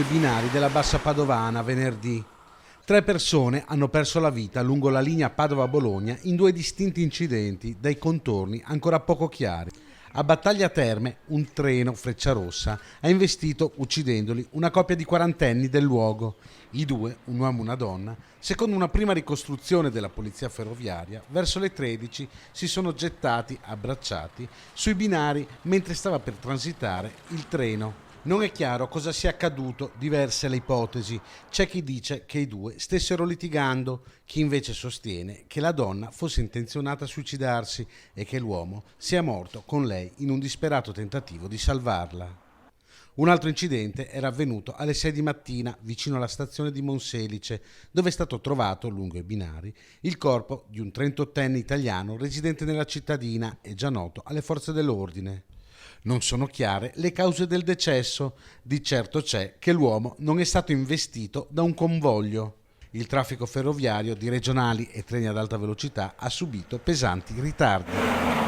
i binari della Bassa Padovana venerdì. 3 persone hanno perso la vita lungo la linea Padova-Bologna in 2 distinti incidenti dai contorni ancora poco chiari. A Battaglia Terme un treno Frecciarossa ha investito, uccidendoli, una coppia di quarantenni del luogo. I 2, un uomo e una donna, secondo una prima ricostruzione della polizia ferroviaria, verso le 13 si sono gettati, abbracciati, sui binari mentre stava per transitare il treno. Non è chiaro cosa sia accaduto, diverse le ipotesi. C'è chi dice che i 2 stessero litigando, chi invece sostiene che la donna fosse intenzionata a suicidarsi e che l'uomo sia morto con lei in un disperato tentativo di salvarla. Un altro incidente era avvenuto alle 6 di mattina vicino alla stazione di Monselice, dove è stato trovato, lungo i binari, il corpo di un 38enne italiano residente nella cittadina e già noto alle forze dell'ordine. Non sono chiare le cause del decesso, di certo c'è che l'uomo non è stato investito da un convoglio. Il traffico ferroviario di regionali e treni ad alta velocità ha subito pesanti ritardi.